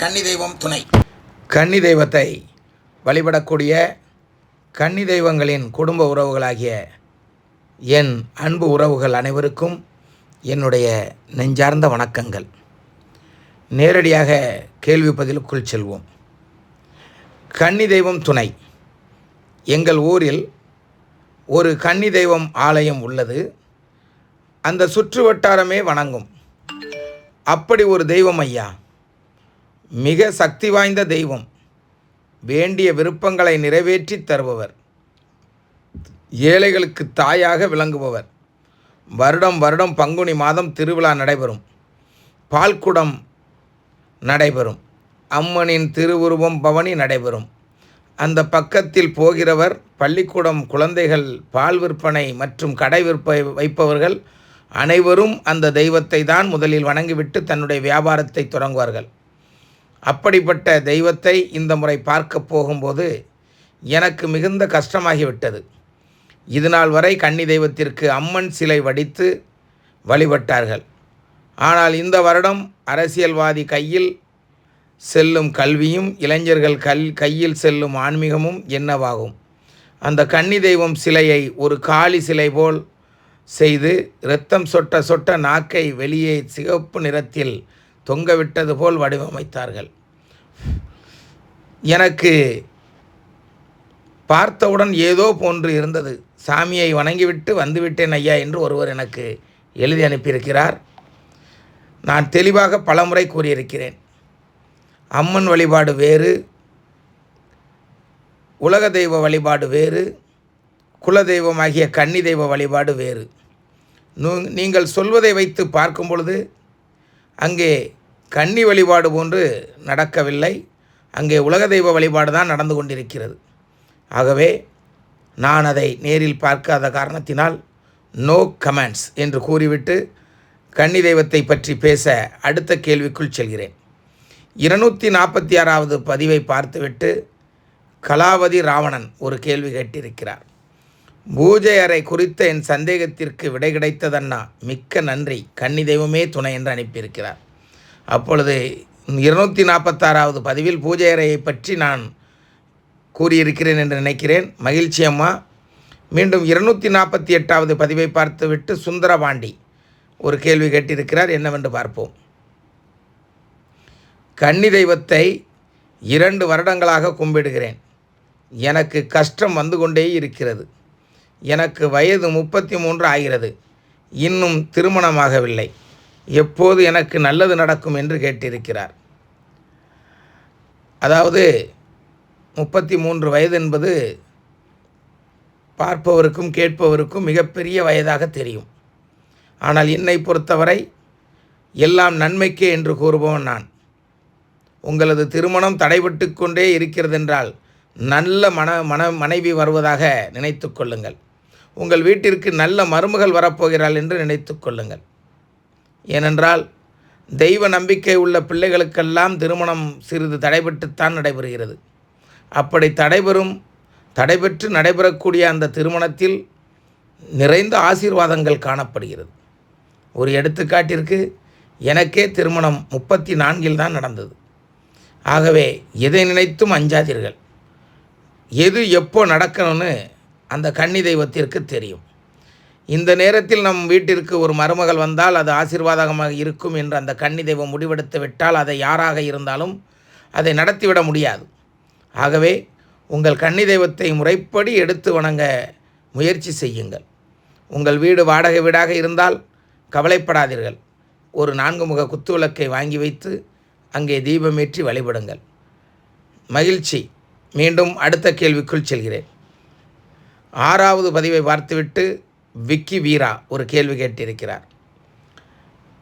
கன்னி தெய்வம் துணை. கன்னி தெய்வத்தை வழிபடக்கூடிய கன்னி தெய்வங்களின் குடும்ப உறவுகளாகிய என் அன்பு உறவுகள் அனைவருக்கும் என்னுடைய நெஞ்சார்ந்த வணக்கங்கள். நேரடியாக கேள்வி பதிலுக்குள் செல்வோம். கன்னி தெய்வம் துணை. எங்கள் ஊரில் ஒரு கன்னி தெய்வம் ஆலயம் உள்ளது. அந்த சுற்று வட்டாரமே வணங்கும். அப்படி ஒரு தெய்வம் ஐயா, மிக சக்தி வாய்ந்த தெய்வம். வேண்டிய விருப்பங்களை நிறைவேற்றி தருபவர், ஏழைகளுக்கு தாயாக விளங்குபவர். வருடம் வருடம் பங்குனி மாதம் திருவிழா நடைபெறும், பால்குடம் நடைபெறும், அம்மனின் திருவுருவம் பவனி நடைபெறும். அந்த பக்கத்தில் போகிறவர் பள்ளிக்கூடம் குழந்தைகள், பால் விற்பனை மற்றும் கடை வைப்பவர்கள் அனைவரும் அந்த தெய்வத்தை தான் முதலில் வணங்கிவிட்டு தன்னுடைய வியாபாரத்தை தொடங்குவார்கள். அப்படிப்பட்ட தெய்வத்தை இந்த முறை பார்க்க போகும்போது எனக்கு மிகுந்த கஷ்டமாகிவிட்டது. இதுநாள் வரை கன்னி தெய்வத்திற்கு அம்மன் சிலை வடித்து வழிபட்டார்கள். ஆனால் இந்த வருடம் அரசியல்வாதி கையில் செல்லும் கல்வியும் இளைஞர்கள் கையில் செல்லும் ஆன்மீகமும் என்னவாகும்? அந்த கன்னி தெய்வம் சிலையை ஒரு காளி சிலை போல் செய்து இரத்தம் சொட்ட சொட்ட நாக்கை வெளியே சிகப்பு நிறத்தில் தொங்கவிட்டது போல் வடிவமைத்தார்கள். எனக்கு பார்த்தவுடன் ஏதோ போன்று இருந்தது. சாமியை வணங்கிவிட்டு வந்துவிட்டேன் ஐயா என்று ஒருவர் எனக்கு எழுதி அனுப்பியிருக்கிறார். நான் தெளிவாக பலமுறை கூறியிருக்கிறேன். அம்மன் வழிபாடு வேறு, உலக தெய்வ வழிபாடு வேறு, குலதெய்வமாகிய கன்னி தெய்வ வழிபாடு வேறு. நீங்கள் சொல்வதை வைத்து பார்க்கும் பொழுது அங்கே கன்னி வழிபாடு போன்று நடக்கவில்லை, அங்கே உலக தெய்வ வழிபாடு தான் நடந்து கொண்டிருக்கிறது. ஆகவே நான் அதை நேரில் பார்க்காத காரணத்தினால் நோ கமெண்ட்ஸ் என்று கூறிவிட்டு கன்னி தெய்வத்தை பற்றி பேச அடுத்த கேள்விக்குள் செல்கிறேன். 246வது பதிவை பார்த்துவிட்டு கலாவதி ராவணன் ஒரு கேள்வி கேட்டிருக்கிறார். பூஜை அறை குறித்த என் சந்தேகத்திற்கு விடை கிடைத்ததண்ணா, மிக்க நன்றி, கன்னி தெய்வமே துணை என்று அனுப்பியிருக்கிறார். அப்பொழுது 246வது பதிவில் பூஜை அறையை பற்றி நான் கூறியிருக்கிறேன் என்று நினைக்கிறேன். மகிழ்ச்சி அம்மா. மீண்டும் 248வது பதிவை பார்த்துவிட்டு சுந்தரபாண்டி ஒரு கேள்வி கேட்டிருக்கிறார். என்னவென்று பார்ப்போம். கன்னி தெய்வத்தை 2 வருடங்களாக கும்பிடுகிறேன். எனக்கு கஷ்டம் வந்து கொண்டே இருக்கிறது. எனக்கு வயது 33 ஆகிறது. இன்னும் திருமணமாகவில்லை. எப்போது எனக்கு நல்லது நடக்கும் என்று கேட்டிருக்கிறார். அதாவது 33 வயது என்பது பார்ப்பவருக்கும் கேட்பவருக்கும் மிகப்பெரிய வயதாக தெரியும். ஆனால் என்னை பொறுத்தவரை எல்லாம் நன்மைக்கே என்று கூறுபவன் நான். உங்களது திருமணம் தடைபட்டு கொண்டே இருக்கிறதென்றால் நல்ல மனைவி வருவதாக நினைத்து கொள்ளுங்கள். உங்கள் வீட்டிற்கு நல்ல மருமகள் வரப்போகிறாள் என்று நினைத்து கொள்ளுங்கள். ஏனென்றால் தெய்வ நம்பிக்கை உள்ள பிள்ளைகளுக்கெல்லாம் திருமணம் சிறிது தடைபட்டுத்தான் நடைபெறுகிறது. அப்படி தடைபெற்று நடைபெறக்கூடிய அந்த திருமணத்தில் நிறைந்த ஆசீர்வாதங்கள் காணப்படுகிறது. ஒரு எடுத்துக்காட்டிற்கு எனக்கே திருமணம் 34 தான் நடந்தது. ஆகவே எதை நினைத்தும் அஞ்சாதீர்கள். எது எப்போ நடக்கணும்னு அந்த கன்னி தெய்வத்திற்கு தெரியும். இந்த நேரத்தில் நம் வீட்டிற்கு ஒரு மருமகள் வந்தால் அது ஆசீர்வாதமாக இருக்கும் என்று அந்த கன்னி தெய்வம் முடிவெடுத்து விட்டால் அதை யாராக இருந்தாலும் அதை நடத்திவிட முடியாது. ஆகவே உங்கள் கன்னி தெய்வத்தை முறைப்படி எடுத்து வணங்க முயற்சி செய்யுங்கள். உங்கள் வீடு வாடகை வீடாக இருந்தால் கவலைப்படாதீர்கள். ஒரு 4 முக குத்துவிளக்கை வாங்கி வைத்து அங்கே தீபமேற்றி வழிபடுங்கள். மகிழ்ச்சி. மீண்டும் அடுத்த கேள்விக்குள் செல்கிறேன். 6வது பதிவை பார்த்துவிட்டு விக்கி வீரா ஒரு கேள்வி கேட்டிருக்கிறார்.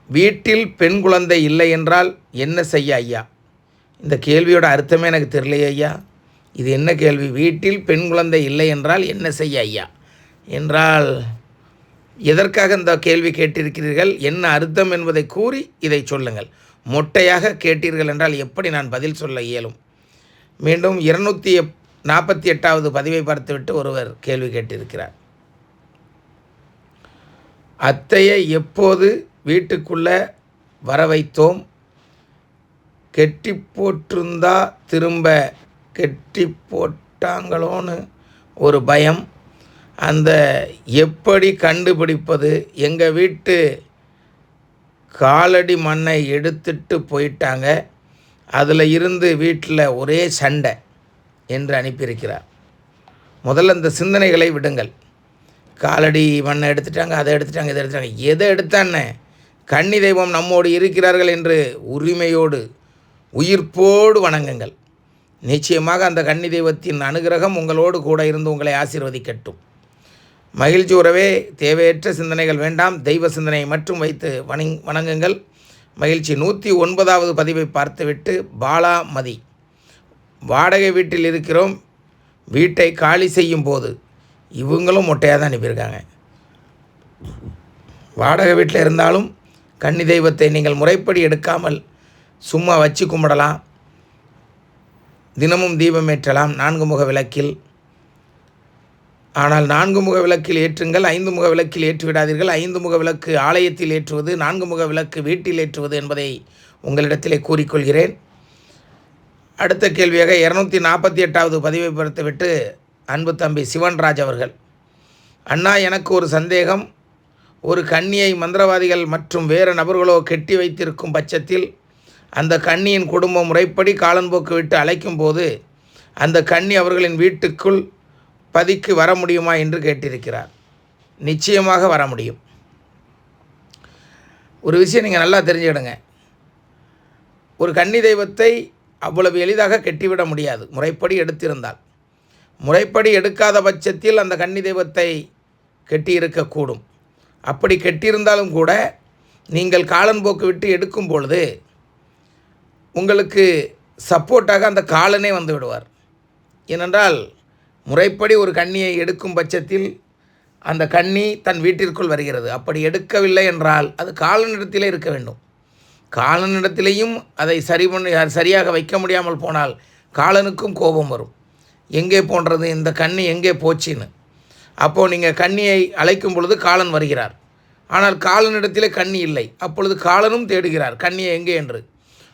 வீட்டில் பெண் குழந்தை இல்லை என்றால் என்ன செய்ய ஐயா? இந்த கேள்வியோட அர்த்தமே எனக்கு தெரியலையே ஐயா. இது என்ன கேள்வி? வீட்டில் பெண் குழந்தை இல்லை என்றால் என்ன செய்ய ஐயா என்றால் எதற்காக இந்த கேள்வி கேட்டிருக்கிறீர்கள், என்ன அர்த்தம் என்பதை கூறி இதை சொல்லுங்கள். மொட்டையாக கேட்டீர்கள் என்றால் எப்படி நான் பதில் சொல்ல இயலும்? மீண்டும் 248வது பதிவை பார்த்துவிட்டு ஒருவர் கேள்வி கேட்டிருக்கிறார். அத்தையை எப்போது வீட்டுக்குள்ளே வர வைத்தோம்? கெட்டி போட்டிருந்தா திரும்ப கெட்டி போட்டாங்களோன்னு ஒரு பயம். அந்த எப்படி கண்டுபிடிப்பது? எங்கள் வீட்டு காலடி மண்ணை எடுத்துட்டு போயிட்டாங்க, அதில் இருந்து வீட்டில் ஒரே சண்டை என்று அனுப்பியிருக்கிறார். முதல்ல இந்த சிந்தனைகளை விடுங்கள். காலடி மண்ணை எடுத்துட்டாங்க, அதை எடுத்துட்டாங்க, இதை எடுத்துட்டாங்க. எதை எடுத்தான்னு கன்னி தெய்வம் நம்மோடு இருக்கிறார்கள் என்று உரிமையோடு உயிர்ப்போடு வணங்குங்கள். நிச்சயமாக அந்த கன்னி தெய்வத்தின் அனுகிரகம் உங்களோடு கூட இருந்து உங்களை ஆசீர்வதிக்கட்டும். மகிழ்ச்சி உறவே, தேவையற்ற சிந்தனைகள் வேண்டாம். தெய்வ சிந்தனையை மட்டும் வைத்து வணங்குங்கள். மகிழ்ச்சி. 109வது பதிவை பார்த்துவிட்டு பாலாமதி, வாடகை வீட்டில் இருக்கிறோம், வீட்டை காலி செய்யும் போது இவங்களும் மொட்டையாக தான் அனுப்பியிருக்காங்க. வாடகை வீட்டில் இருந்தாலும் கன்னி தெய்வத்தை நீங்கள் முறைப்படி எடுக்காமல் சும்மா வச்சு கும்பிடலாம். தினமும் தீபம் ஏற்றலாம் 4 முக விளக்கில். ஆனால் 4 முக விளக்கில் ஏற்றுங்கள், 5 முக விளக்கில் ஏற்றிவிடாதீர்கள். 5 முக விளக்கு ஆலயத்தில் ஏற்றுவது, 4 முக விளக்கு வீட்டில் ஏற்றுவது என்பதை உங்களிடத்திலே கூறிக்கொள்கிறேன். அடுத்த கேள்வியாக 248வது பதிவை பார்த்துவிட்டு அன்பு தம்பி சிவன்ராஜ் அவர்கள், அண்ணா எனக்கு ஒரு சந்தேகம். ஒரு கன்னியை மந்திரவாதிகள் மற்றும் வேறு நபர்களோ கெட்டி வைத்திருக்கும் பட்சத்தில் அந்த கன்னியின் குடும்பம் முறைப்படி காலன்போக்கு விட்டு அழைக்கும் போது அந்த கன்னி அவர்களின் வீட்டுக்குள் பதிக்கு வர முடியுமா என்று கேட்டிருக்கிறார். நிச்சயமாக வர முடியும். ஒரு விஷயம் நீங்கள் நல்லா தெரிஞ்சுக்கிடுங்க. ஒரு கன்னி தெய்வத்தை அவ்வளவு எளிதாக கெட்டிவிட முடியாது முறைப்படி எடுத்திருந்தால். முறைப்படி எடுக்காத பட்சத்தில் அந்த கன்னி தெய்வத்தை கெட்டியிருக்கக்கூடும். அப்படி கெட்டியிருந்தாலும் கூட நீங்கள் காலன்போக்கு விட்டு எடுக்கும் பொழுது உங்களுக்கு சப்போர்ட்டாக அந்த காலனே வந்து விடுவார். ஏனென்றால் முறைப்படி ஒரு கன்னியை எடுக்கும் பட்சத்தில் அந்த கன்னி தன் வீட்டிற்குள் வருகிறது. அப்படி எடுக்கவில்லை என்றால் அது காலனிடத்திலே இருக்க வேண்டும். காலனிடத்திலேயும் அதை சரியாக வைக்க முடியாமல் போனால் காலனுக்கும் கோபம் வரும். எங்கே போன்றது இந்த கன்னி, எங்கே போச்சின்னு. அப்போது நீங்கள் கன்னியை அழைக்கும் பொழுது காலன் வருகிறார். ஆனால் காலனிடத்திலே கன்னி இல்லை. அப்பொழுது காலனும் தேடுகிறார் கன்னியை எங்கே என்று.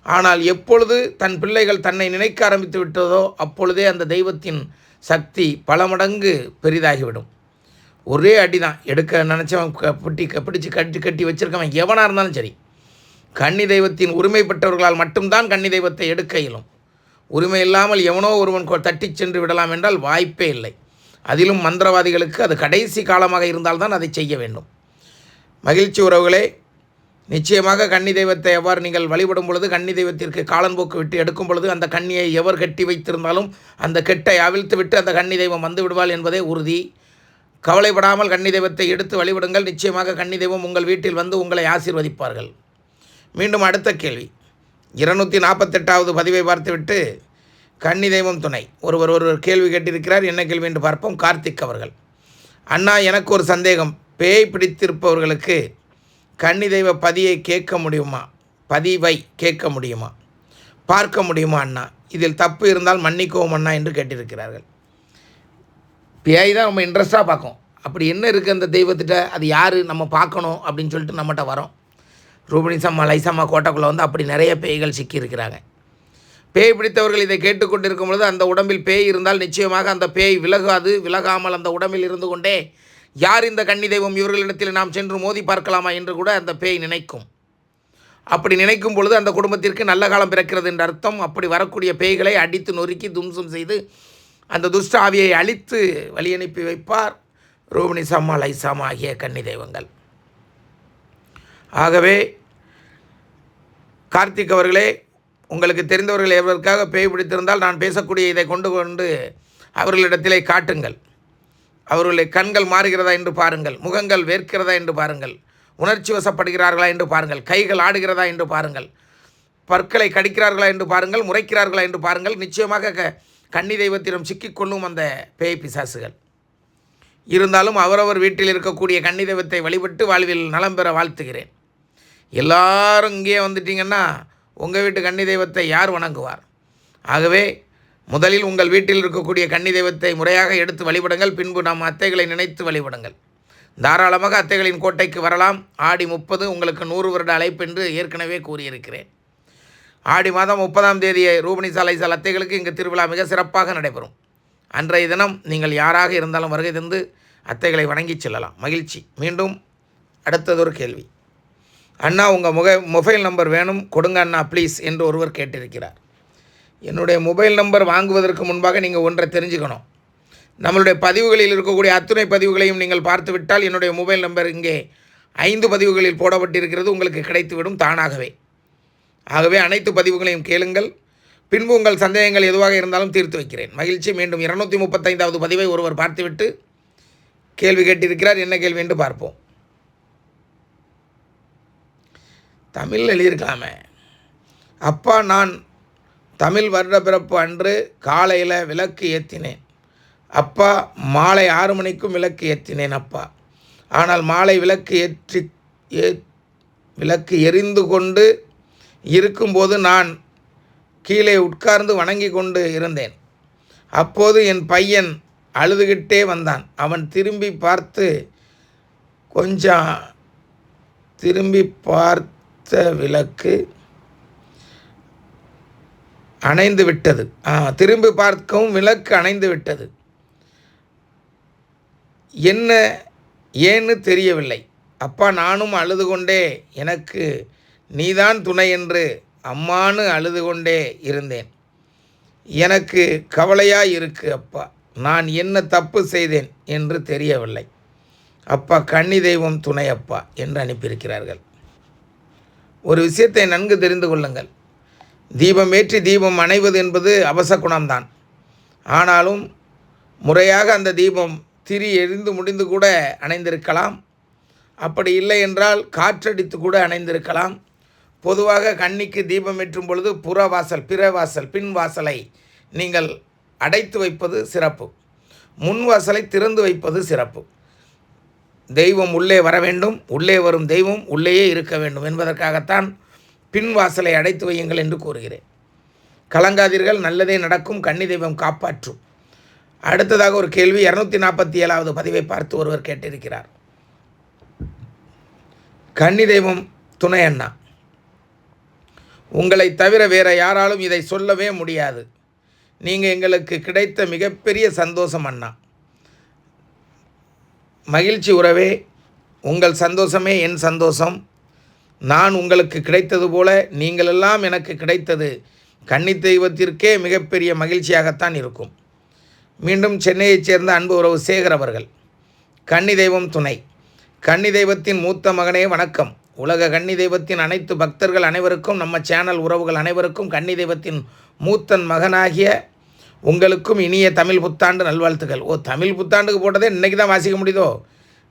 ஆனால் எப்பொழுது தன் பிள்ளைகள் தன்னை நினைக்க ஆரம்பித்து விட்டதோ அப்பொழுதே அந்த தெய்வத்தின் சக்தி பல மடங்கு பெரிதாகிவிடும். ஒரே அடி தான் எடுக்க நினச்சவன் பிடிச்சி கட்டி வச்சுருக்கவன் எவனாக இருந்தாலும் சரி, கன்னி தெய்வத்தின் உரிமைப்பட்டவர்களால் மட்டும்தான் கன்னி தெய்வத்தை எடுக்க இயலும். உரிமை இல்லாமல் எவனோ ஒருவன் தட்டி சென்று விடலாம் என்றால் வாய்ப்பே இல்லை. அதிலும் மந்திரவாதிகளுக்கு அது கடைசி காலமாக இருந்தால்தான் அதை செய்ய வேண்டும். மகிழ்ச்சி உறவுகளே, நிச்சயமாக கன்னி தெய்வத்தை எவ்வாறு நீங்கள் வழிபடும் பொழுது கன்னி தெய்வத்திற்கு காலன்போக்கு விட்டு எடுக்கும் பொழுது அந்த கன்னியை எவர் கட்டி வைத்திருந்தாலும் அந்த கெட்டை அவிழ்த்து விட்டு அந்த கன்னி தெய்வம் வந்து விடுவாள் என்பதே உறுதி. கவலைப்படாமல் கன்னி தெய்வத்தை எடுத்து வழிபடுங்கள். நிச்சயமாக கன்னி தெய்வம் உங்கள் வீட்டில் வந்து உங்களை ஆசீர்வதிப்பார்கள். மீண்டும் அடுத்த கேள்வி 248வது பதிவை பார்த்துவிட்டு கன்னி தெய்வம் துணை ஒரு கேள்வி கேட்டிருக்கிறார். என்ன கேள்வி என்று பார்ப்போம். கார்த்திக் அவர்கள், அண்ணா எனக்கு ஒரு சந்தேகம். பேய் பிடித்திருப்பவர்களுக்கு கன்னி தெய்வ பதியை கேட்க முடியுமா? பதிவை கேட்க முடியுமா, பார்க்க முடியுமா அண்ணா? இதில் தப்பு இருந்தால் மன்னிக்கவும் அண்ணா என்று கேட்டிருக்கிறார்கள். பேய் தான் ரொம்ப இன்ட்ரெஸ்ட்டாக பார்க்கும். அப்படி என்ன இருக்குது அந்த தெய்வத்திட்ட, அது யார் நம்ம பார்க்கணும் அப்படின்னு சொல்லிட்டு நம்மகிட்ட வரோம். ரூபினிசம்மா லைசம்மா கோட்டைக்குள்ளே வந்து அப்படி நிறைய பேய்கள் சிக்கியிருக்கிறாங்க. பேய் பிடித்தவர்கள் இதை கேட்டுக்கொண்டிருக்கும் பொழுது அந்த உடம்பில் பேய் இருந்தால் நிச்சயமாக அந்த பேய் விலகாமல் அந்த உடம்பில் இருந்து கொண்டே யார் இந்த கன்னி தெய்வம், இவர்களிடத்தில் நாம் சென்று மோதி பார்க்கலாமா என்று கூட அந்த பேய் நினைக்கும். அப்படி நினைக்கும் பொழுது அந்த குடும்பத்திற்கு நல்ல காலம் பிறக்கிறது என்ற அர்த்தம். அப்படி வரக்கூடிய பேய்களை அடித்து நொறுக்கி தும்சம் செய்து அந்த துஷ்ட ஆவியை அழித்து வழி அனுப்பி வைப்பார் ரூபினிசம்மா லைசாமா ஆகிய கன்னி தெய்வங்கள். ஆகவே கார்த்திக் அவர்களே, உங்களுக்கு தெரிந்தவர்கள் எவருக்காக பேய் பிடித்திருந்தால் நான் பேசக்கூடிய இதை கொண்டு அவர்களிடத்திலே காட்டுங்கள். அவர்களுடைய கண்கள் மாறுகிறதா என்று பாருங்கள், முகங்கள் வேர்க்கிறதா என்று பாருங்கள், உணர்ச்சி வசப்படுகிறார்களா என்று பாருங்கள், கைகள் ஆடுகிறதா என்று பாருங்கள், பற்களை கடிக்கிறார்களா என்று பாருங்கள், முறைக்கிறார்களா என்று பாருங்கள். நிச்சயமாக கன்னி தெய்வத்திடம் சிக்கிக்கொள்ளும் அந்த பேய் பிசாசுகள். இருந்தாலும் அவரவர் வீட்டில் இருக்கக்கூடிய கன்னி தெய்வத்தை வழிபட்டு வாழ்வில் நலம் பெற வாழ்த்துகிறேன். எல்லாரும் இங்கே வந்துட்டிங்கன்னா உங்கள் வீட்டு கன்னி தெய்வத்தை யார் வணங்குவார்? ஆகவே முதலில் உங்கள் வீட்டில் இருக்கக்கூடிய கன்னி தெய்வத்தை முறையாக எடுத்து வழிபடுங்கள். பின்பு நம் அத்தைகளை நினைத்து வழிபடுங்கள். தாராளமாக அத்தைகளின் கோட்டைக்கு வரலாம். ஆடி 30 உங்களுக்கு 100 வருட அழைப்பு என்று ஏற்கனவே கூறியிருக்கிறேன். ஆடி மாதம் 30ஆம் தேதி ரூபணி சாலை அத்தைகளுக்கு இங்கு திருவிழா மிக சிறப்பாக நடைபெறும். அன்றைய தினம் நீங்கள் யாராக இருந்தாலும் வருகை தந்து அத்தைகளை வணங்கி செல்லலாம். மகிழ்ச்சி. மீண்டும் அடுத்ததொரு கேள்வி. அண்ணா உங்கள் மொபைல் நம்பர் வேணும், கொடுங்க அண்ணா ப்ளீஸ் என்று ஒருவர் கேட்டிருக்கிறார். என்னுடைய மொபைல் நம்பர் வாங்குவதற்கு முன்பாக நீங்கள் ஒன்றை தெரிஞ்சுக்கணும். நம்மளுடைய பதிவுகளில் இருக்கக்கூடிய அத்துணை பதிவுகளையும் நீங்கள் பார்த்து விட்டால் என்னுடைய மொபைல் நம்பர் இங்கே 5 பதிவுகளில் போடப்பட்டிருக்கிறது, உங்களுக்கு கிடைத்துவிடும் தானாகவே. ஆகவே அனைத்து பதிவுகளையும் கேளுங்கள். பின்பு உங்கள் சந்தேகங்கள் எதுவாக இருந்தாலும் தீர்த்து வைக்கிறேன். மகிழ்ச்சி. மீண்டும் 235வது பதிவை ஒருவர் பார்த்துவிட்டு கேள்வி கேட்டிருக்கிறார். என்ன கேள்வி என்று பார்ப்போம். தமிழ் எழுதியிருக்கலாமே. அப்பா, நான் தமிழ் வருட பிறப்பு அன்று காலையில் விளக்கு ஏற்றினேன் அப்பா. மாலை 6 மணிக்கும் விளக்கு ஏற்றினேன் அப்பா. ஆனால் மாலை விளக்கு எரிந்து கொண்டு இருக்கும்போது நான் கீழே உட்கார்ந்து வணங்கி கொண்டு இருந்தேன். அப்போது என் பையன் அழுதுகிட்டே வந்தான். அவன் திரும்பி பார்த்த விளக்கு அணைந்து விட்டது. திரும்பி பார்க்கவும் விளக்கு அணைந்து விட்டது. ஏன்னு தெரியவில்லை அப்பா. நானும் அழுது கொண்டே எனக்கு நீதான் துணை என்று அம்மானு அழுது கொண்டே இருந்தேன். எனக்கு கவலையாக இருக்கு அப்பா. நான் என்ன தப்பு செய்தேன் என்று தெரியவில்லை அப்பா. கன்னி தெய்வம் துணை அப்பா என்று அனுப்பியிருக்கிறார்கள். ஒரு விஷயத்தை நன்கு தெரிந்து கொள்ளுங்கள். தீபம் ஏற்றி தீபம் அணைவது என்பது அவசகுணம்தான். ஆனாலும் முறையாக அந்த தீபம் திரி எரிந்து முடிந்து கூட அணைந்திருக்கலாம். அப்படி இல்லை என்றால் காற்றடித்து கூட அணைந்திருக்கலாம். பொதுவாக கன்னிக்கு தீபம் ஏற்றும் பொழுது பின் வாசலை நீங்கள் அடைத்து வைப்பது சிறப்பு. முன் வாசலை திறந்து வைப்பது சிறப்பு. தெய்வம் உள்ளே வர வேண்டும், உள்ளே வரும் தெய்வம் உள்ளேயே இருக்க வேண்டும் என்பதற்காகத்தான் பின் வாசலை அடைத்து வையுங்கள் என்று கூறுகிறேன். கலங்காதீர்கள், நல்லதே நடக்கும், கன்னி தெய்வம் காப்பாற்றும். அடுத்ததாக ஒரு கேள்வி. 247வது பதிவை பார்த்து ஒருவர் கேட்டிருக்கிறார். கன்னி தெய்வம் துணை அண்ணா, உங்களை தவிர வேற யாராலும் இதை சொல்லவே முடியாது. நீங்கள் எங்களுக்கு கிடைத்த மிகப்பெரிய சந்தோஷம் அண்ணா. மகிழ்ச்சி உறவே, உங்கள் சந்தோஷமே என் சந்தோஷம். நான் உங்களுக்கு கிடைத்தது போல நீங்களெல்லாம் எனக்கு கிடைத்தது கன்னி தெய்வத்திற்கே மிகப்பெரிய மகிழ்ச்சியாகத்தான் இருக்கும். மீண்டும் சென்னையைச் சேர்ந்த அன்பு உறவு சேகர் அவர்கள். கன்னி தெய்வம் துணை. கன்னி தெய்வத்தின் மூத்த மகனே வணக்கம். உலக கன்னி தெய்வத்தின் அனைத்து பக்தர்கள் அனைவருக்கும், நம்ம சேனல் உறவுகள் அனைவருக்கும் கன்னி தெய்வத்தின் மூத்தன் மகனாகிய உங்களுக்கும் இனிய தமிழ் புத்தாண்டு நல்வாழ்த்துக்கள். தமிழ் புத்தாண்டுக்கு போட்டதே இன்றைக்கி தான் வாசிக்க முடியுதோ?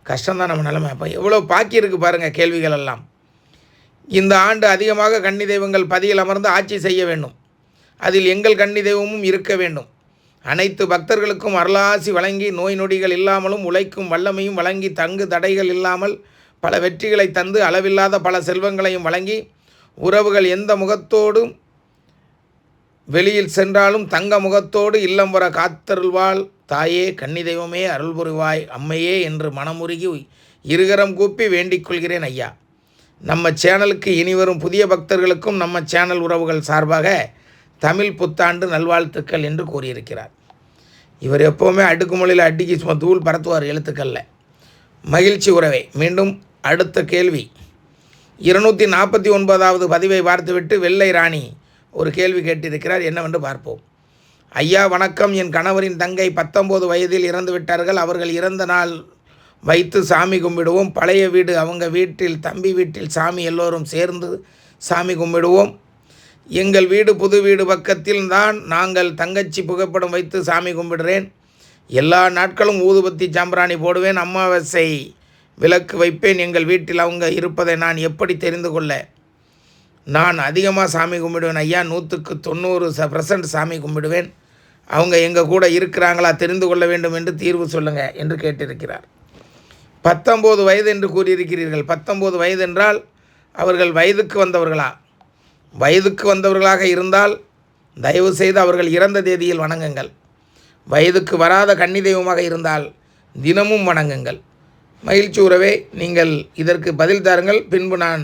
கஷ்டம்தான் நம்ம நிலைமை. அப்போ எவ்வளோ பாக்கி இருக்குது பாருங்கள் கேள்விகள் எல்லாம். இந்த ஆண்டு அதிகமாக கன்னி தெய்வங்கள் பதியில் அமர்ந்து ஆட்சி செய்ய வேண்டும். அதில் எங்கள் கன்னி தெய்வமும் இருக்க வேண்டும். அனைத்து பக்தர்களுக்கும் அருளாசி வழங்கி நோய் நொடிகள் இல்லாமலும் உழைக்கும் வல்லமையும் வழங்கி தங்கு தடைகள் இல்லாமல் பல வெற்றிகளை தந்து அளவில்லாத பல செல்வங்களையும் வழங்கி உறவுகள் எந்த முகத்தோடும் வெளியில் சென்றாலும் தங்க முகத்தோடு இல்லம் வர காத்தருள்வாள் தாயே கன்னி தெய்வமே அருள் புரிவாய் அம்மையே என்று மனமுருகி இருகரம் கூப்பி வேண்டிக் கொள்கிறேன் ஐயா. நம்ம சேனலுக்கு இனிவரும் புதிய பக்தர்களுக்கும் நம்ம சேனல் உறவுகள் சார்பாக தமிழ் புத்தாண்டு நல்வாழ்த்துக்கள் என்று கூறியிருக்கிறார். இவர் எப்போவுமே அடுக்குமொழியில் அடிக்கி சும்மா தூள் பரத்துவார் எழுத்துக்களில். மகிழ்ச்சி உறவே. மீண்டும் அடுத்த கேள்வி. 249வது பதிவை பார்த்துவிட்டு வெள்ளை ராணி ஒரு கேள்வி கேட்டிருக்கிறார். என்னவென்று பார்ப்போம். ஐயா வணக்கம். என் கணவரின் தங்கை 19 வயதில் இறந்து விட்டார்கள். அவர்கள் இறந்த நாள் வைத்து சாமி கும்பிடுவோம். பழைய வீடு அவங்க வீட்டில், தம்பி வீட்டில் சாமி எல்லோரும் சேர்ந்து சாமி கும்பிடுவோம். எங்கள் வீடு புது வீடு பக்கத்தில் தான் நாங்கள் தங்கச்சி புகைப்படம் வைத்து சாமி கும்பிடுறேன். எல்லா நாட்களும் ஊதுபத்தி சாம்பிராணி போடுவேன். அமாவாசை விளக்கு வைப்பேன். எங்கள் வீட்டில் அவங்க இருப்பதை நான் எப்படி தெரிந்து கொள்ள? நான் அதிகமாக சாமி கும்பிடுவேன் ஐயா. 100% சாமி கும்பிடுவேன். அவங்க எங்கள் கூட இருக்கிறாங்களா தெரிந்து கொள்ள வேண்டும் என்று தீர்வு சொல்லுங்கள் என்று கேட்டிருக்கிறார். 19 வயது என்று கூறியிருக்கிறீர்கள். 19 வயது என்றால் அவர்கள் வயதுக்கு வந்தவர்களா? வயதுக்கு வந்தவர்களாக இருந்தால் தயவு செய்து அவர்கள் இறந்த தேதியில் வணங்குங்கள். வயதுக்கு வராத கன்னி தெய்வமாக இருந்தால் தினமும் வணங்குங்கள். மகிழ்ச்சி உறவே, நீங்கள் இதற்கு பதில் தாருங்கள். பின்பு நான்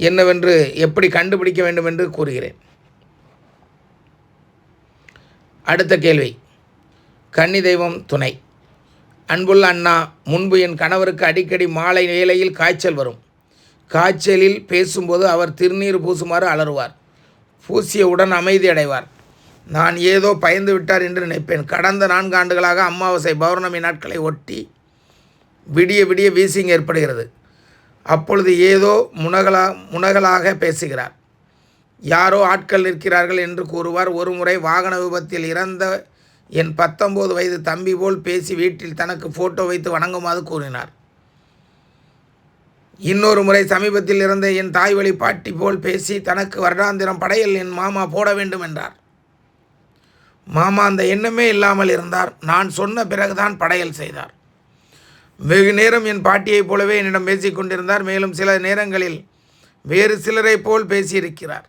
என்னவென்று எப்படி கண்டுபிடிக்க வேண்டும் என்று கூறுகிறேன். அடுத்த கேள்வி. கன்னி தெய்வம் துணை. அன்புள்ள அண்ணா, முன்பு என் கணவருக்கு அடிக்கடி மாலை வேளையில் காய்ச்சல் வரும். காய்ச்சலில் பேசும்போது அவர் திருநீர் பூசுமாறு அலறுவார். பூசியவுடன் அமைதி அடைவார். நான் ஏதோ பயந்து விட்டார் என்று நினைப்பேன். கடந்த 4 ஆண்டுகளாக அமாவாசை பௌர்ணமி நாட்களை ஒட்டி விடிய விடிய வீசிங் ஏற்படுகிறது. அப்பொழுது ஏதோ முனகலாக பேசுகிறார். யாரோ ஆட்கள் நிற்கிறார்கள் என்று கூறுவார். ஒரு முறை வாகன விபத்தில் இறந்த என் 19 வயது தம்பி போல் பேசி வீட்டில் தனக்கு ஃபோட்டோ வைத்து வணங்குமாறு கூறினார். இன்னொரு முறை சமீபத்தில் இறந்த என் தாய் வழி பாட்டி போல் பேசி தனக்கு வருடாந்திரம் படையல் என் மாமா போட வேண்டும் என்றார். மாமா அந்த எண்ணமே இல்லாமல் இருந்தார். நான் சொன்ன பிறகுதான் படையல் செய்தார். வெகு நேரம் என் பாட்டியைப் போலவே என்னிடம் பேசி கொண்டிருந்தார். மேலும் சில நேரங்களில் வேறு சிலரை போல் பேசியிருக்கிறார்.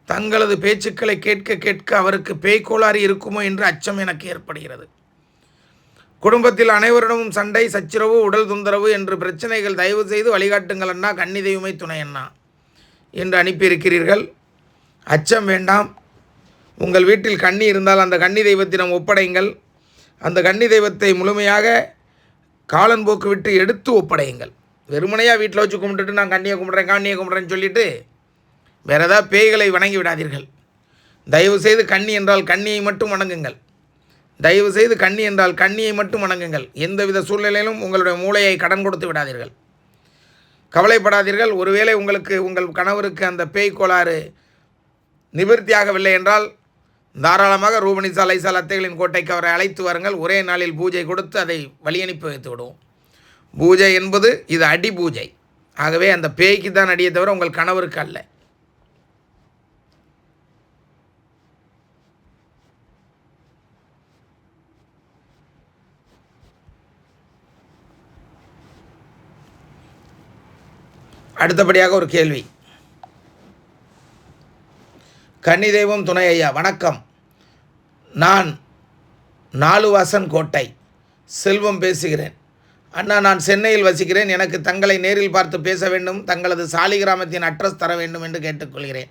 தங்களது பேச்சுக்களை கேட்க கேட்க அவருக்கு பேய்கோளாறு இருக்குமோ என்று அச்சம் எனக்கு ஏற்படுகிறது. குடும்பத்தில் அனைவரிடமும் சண்டை, சச்சரவு, உடல் தொந்தரவு என்று பிரச்சனைகள். தயவு செய்து வழிகாட்டுங்கள் அண்ணா, கன்னி தெய்வமே துணை அண்ணா என்று அனுப்பியிருக்கிறீர்கள். அச்சம் வேண்டாம். உங்கள் வீட்டில் கன்னி இருந்தால் அந்த கன்னி தெய்வத்திடம் ஒப்படையுங்கள். அந்த கன்னி தெய்வத்தை முழுமையாக காலன்போக்கு விட்டு எடுத்து ஒப்படையுங்கள். வெறுமனையாக வீட்டில் வச்சு கும்பிட்டுட்டு நான் கண்ணியை கும்பிட்றேன்னு சொல்லிவிட்டு வேறு ஏதாவது பேய்களை வணங்கி விடாதீர்கள். தயவு செய்து கன்னி என்றால் கன்னியை மட்டும் வணங்குங்கள். தயவு செய்து கன்னி என்றால் கன்னியை மட்டும் வணங்குங்கள். எந்தவித சூழ்நிலையிலும் உங்களுடைய மூளையை கடன் கொடுத்து விடாதீர்கள். கவலைப்படாதீர்கள். ஒருவேளை உங்கள் கணவருக்கு அந்த பேய் கோளாறு நிவர்த்தியாகவில்லை என்றால் தாராளமாக ரூபனிசா லைசால் அத்தைகளின் கோட்டைக்கு அவரை அழைத்து வாருங்கள். ஒரே நாளில் பூஜை கொடுத்து அதை வழியனுப்பி வைத்து விடுவோம். பூஜை என்பது இது அடி பூஜை. ஆகவே அந்த பேய்க்கு தான் அடியை தவிர உங்கள் கணவருக்கு அல்ல. அடுத்தபடியாக ஒரு கேள்வி. கன்னி தெய்வம் துணை ஐயா, வணக்கம். நான் 4 வாசன் கோட்டை செல்வம் பேசுகிறேன். அண்ணா, நான் சென்னையில் வசிக்கிறேன். எனக்கு தங்களை நேரில் பார்த்து பேச வேண்டும். தங்களது சாலிகிராமத்தின் அட்ரஸ் தர வேண்டும் என்று கேட்டுக்கொள்கிறேன்.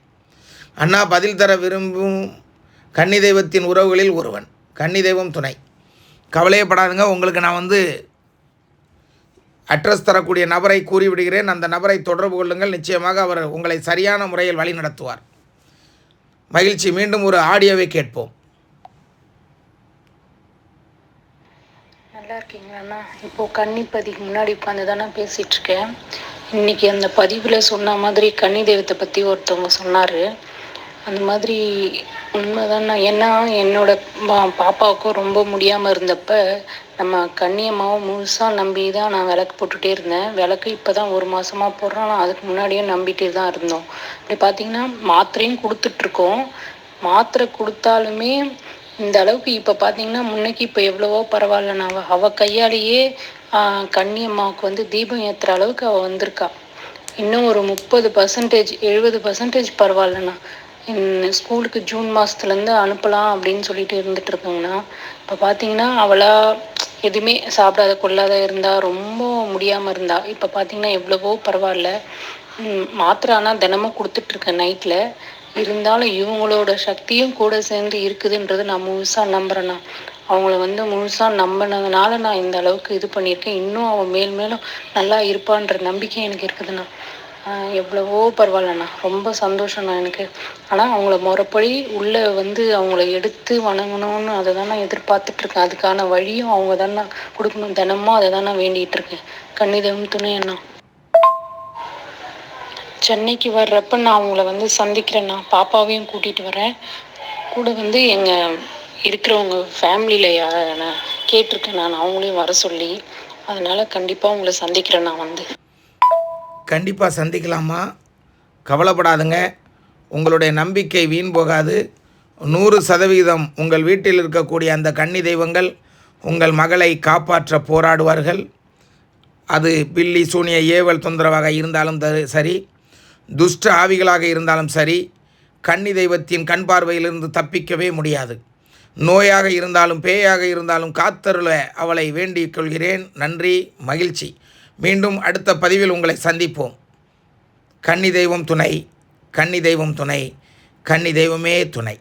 அண்ணா, பதில் தர விரும்பும் கன்னி தெய்வத்தின் உறவுகளில் ஒருவன். கன்னி தெய்வம் துணை. கவலையப்படாதுங்க. உங்களுக்கு நான் அட்ரஸ் தரக்கூடிய நபரை கூறிவிடுகிறேன். அந்த நபரை தொடர்பு கொள்ளுங்கள். நிச்சயமாக அவர் உங்களை சரியான முறையில் வழி நடத்துவார். மகிழ்ச்சி. மீண்டும் ஒரு ஆடியோவை கேட்போம். நல்லா இருக்கீங்களாண்ணா? இப்போது கன்னிப்பதிக்கு முன்னாடி உட்காந்து தானே பேசிகிட்ருக்கேன். இன்றைக்கி அந்த பதிவில் சொன்ன மாதிரி கன்னி தெய்வத்தை பற்றி ஒருத்தவங்க சொன்னார். அந்த மாதிரி உண்மைதாண்ணா. ஏன்னா என்னோட பாப்பாவுக்கும் ரொம்ப முடியாமல் இருந்தப்போ நம்ம கன்னியம்மாவை முழுசாக நம்பி தான் நான் விளக்கு போட்டுகிட்டே இருந்தேன். விளக்கு இப்போ தான் 1 மாதமாக போடுறோம். நான் அதுக்கு முன்னாடியே நம்பிட்டே தான் இருந்தோம். இப்படி பார்த்திங்கன்னா மாத்திரையும் கொடுத்துட்ருக்கோம். மாத்திரை கொடுத்தாலுமே இந்த அளவுக்கு இப்போ பார்த்திங்கன்னா முன்னைக்கு இப்போ எவ்வளவோ பரவாயில்லண்ணா. அவள் கையாலேயே கன்னியம்மாவுக்கு தீபம் ஏற்றுற அளவுக்கு அவள் வந்திருக்கா. இன்னும் ஒரு 30%, 70% பரவாயில்லண்ணா. ஸ்கூலுக்கு ஜூன் மாதத்துலேருந்து அனுப்பலாம் அப்படின்னு சொல்லிட்டு இருந்துகிட்ருக்காங்கண்ணா. இப்போ பார்த்தீங்கன்னா அவளாக எதுவுமே சாப்பிடாத கொள்ளாத இருந்தால், ரொம்ப முடியாமல் இருந்தா. இப்போ பார்த்தீங்கன்னா எவ்வளவோ பரவாயில்ல. மாத்திரை ஆனால் தினமும் கொடுத்துட்ருக்கேன் நைட்டில். இருந்தாலும் இவங்களோட சக்தியும் கூட சேர்ந்து இருக்குதுன்றது நான் முழுசாக நம்புகிறேண்ணா. அவங்கள முழுசாக நம்பினதுனால நான் இந்த அளவுக்கு இது பண்ணியிருக்கேன். இன்னும் அவள் மேலும் நல்லா இருப்பான்ற நம்பிக்கை எனக்கு இருக்குதுண்ணா. எவ்வளவோ பரவாயில்லண்ணா. ரொம்ப சந்தோஷம்ண்ணா எனக்கு. ஆனால் அவங்கள முறைப்படி உள்ளே அவங்கள எடுத்து வணங்கணும்னு அதை தான் நான் எதிர்பார்த்துட்ருக்கேன். அதுக்கான வழியும் அவங்க தானே கொடுக்கணும். தினமும் அதை தான் நான் வேண்டிகிட்ருக்கேன். கன்னி தெய்வம் துணை அண்ணா. சென்னைக்கு வர்றப்ப நான் அவங்கள சந்திக்கிறேண்ணா. பாப்பாவையும் கூட்டிகிட்டு வரேன். கூட எங்கள் இருக்கிறவங்க ஃபேமிலியில் நான் கேட்டிருக்கேன். நான் அவங்களையும் வர சொல்லி. அதனால் கண்டிப்பாக உங்களை சந்திக்கிறேன். நான் கண்டிப்பாக சந்திக்கலாமா? கவலைப்படாதுங்க. உங்களுடைய நம்பிக்கை வீண் போகாது. 100% உங்கள் வீட்டில் இருக்கக்கூடிய அந்த கன்னி தெய்வங்கள் உங்கள் மகளை காப்பாற்ற போராடுவார்கள். அது பில்லி சூனிய ஏவல் தொந்தரவாக இருந்தாலும் சரி, துஷ்ட ஆவிகளாக இருந்தாலும் சரி, கன்னி தெய்வத்தின் கண் பார்வையிலிருந்து தப்பிக்கவே முடியாது. நோயாக இருந்தாலும் பேயாக இருந்தாலும் காத்தருள அவளை வேண்டிக் கொள்கிறேன். நன்றி, மகிழ்ச்சி. மீண்டும் அடுத்த பதிவில் உங்களை சந்திப்போம். கன்னி தெய்வம் துணை, கன்னி தெய்வம் துணை, கன்னி தெய்வமே துணை.